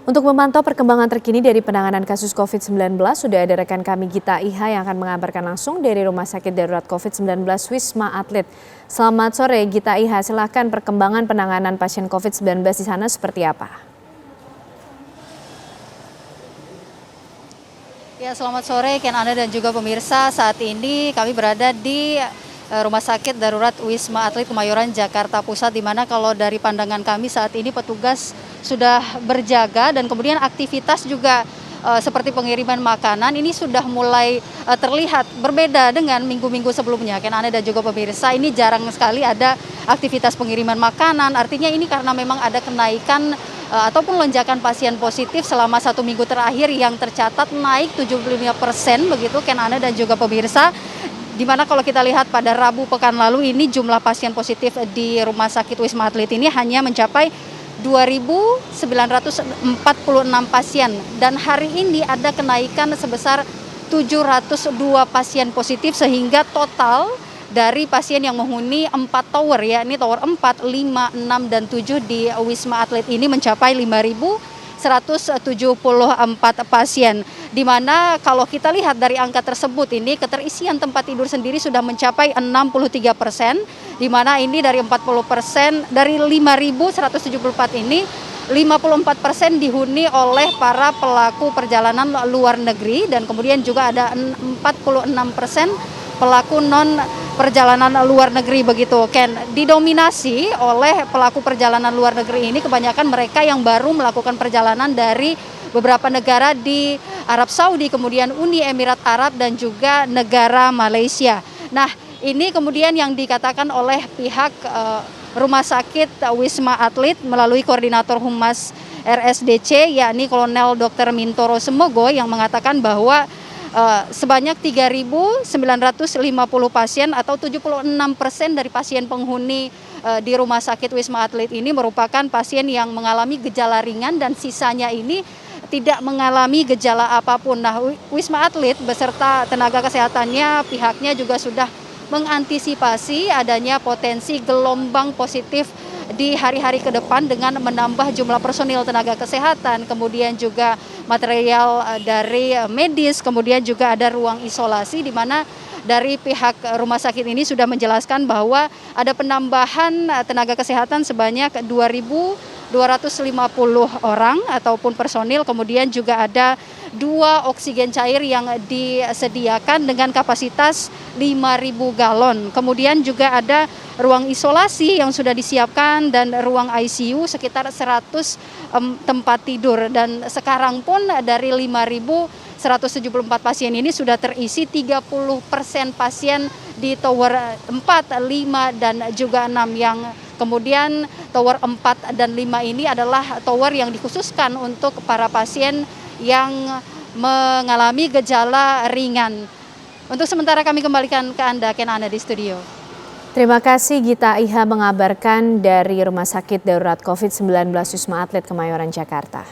Untuk memantau perkembangan terkini dari penanganan kasus COVID-19, sudah ada rekan kami Gita Iha yang akan mengabarkan langsung dari Rumah Sakit Darurat COVID-19 Wisma Atlet. Selamat sore Gita Iha, silakan perkembangan penanganan pasien COVID-19 di sana seperti apa? Ya, selamat sore Ken Anda dan juga pemirsa. Saat ini kami berada di Rumah Sakit Darurat Wisma Atlet Kemayoran, Jakarta Pusat, di mana kalau dari pandangan kami saat ini petugas sudah berjaga dan kemudian aktivitas juga seperti pengiriman makanan ini sudah mulai terlihat berbeda dengan minggu-minggu sebelumnya. Ken Anda dan juga pemirsa, ini jarang sekali ada aktivitas pengiriman makanan. Artinya ini karena memang ada kenaikan ataupun lonjakan pasien positif selama 1 minggu terakhir yang tercatat naik 75% begitu Ken Anda dan juga pemirsa. Di mana kalau kita lihat pada Rabu pekan lalu ini jumlah pasien positif di Rumah Sakit Wisma Atlet ini hanya mencapai 2.946 pasien dan hari ini ada kenaikan sebesar 702 pasien positif sehingga total dari pasien yang menghuni 4 tower ya, ini tower 4, 5, 6, dan 7 di Wisma Atlet ini mencapai 5.174 pasien. Di mana kalau kita lihat dari angka tersebut ini keterisian tempat tidur sendiri sudah mencapai 63%, di mana ini dari 40% dari 5.174 ini 54% dihuni oleh para pelaku perjalanan luar negeri dan kemudian juga ada 46% pelaku non perjalanan luar negeri begitu Ken. Didominasi oleh pelaku perjalanan luar negeri ini kebanyakan mereka yang baru melakukan perjalanan dari beberapa negara di Arab Saudi, kemudian Uni Emirat Arab dan juga negara Malaysia. Nah, ini kemudian yang dikatakan oleh pihak Rumah Sakit Wisma Atlet melalui koordinator Humas RSDC yakni Kolonel Dr. Mintoro Semogo yang mengatakan bahwa sebanyak 3.950 pasien atau 76% dari pasien penghuni di Rumah Sakit Wisma Atlet ini merupakan pasien yang mengalami gejala ringan dan sisanya ini tidak mengalami gejala apapun. Nah, Wisma Atlet beserta tenaga kesehatannya pihaknya juga sudah mengantisipasi adanya potensi gelombang positif di hari-hari ke depan dengan menambah jumlah personil tenaga kesehatan, kemudian juga material dari medis, kemudian juga ada ruang isolasi di mana dari pihak rumah sakit ini sudah menjelaskan bahwa ada penambahan tenaga kesehatan sebanyak 2.250 orang ataupun personil, kemudian juga ada 2 oksigen cair yang disediakan dengan kapasitas 5.000 galon. Kemudian juga ada ruang isolasi yang sudah disiapkan dan ruang ICU sekitar 100 tempat tidur. Dan sekarang pun dari 5.174 pasien ini sudah terisi 30% pasien di tower 4, 5, dan juga 6 yang kemudian tower 4 dan 5 ini adalah tower yang dikhususkan untuk para pasien yang mengalami gejala ringan. Untuk sementara kami kembalikan ke Anda, Ken Anda di studio. Terima kasih Gita Iha mengabarkan dari Rumah Sakit Darurat COVID-19 Wisma Atlet Kemayoran, Jakarta.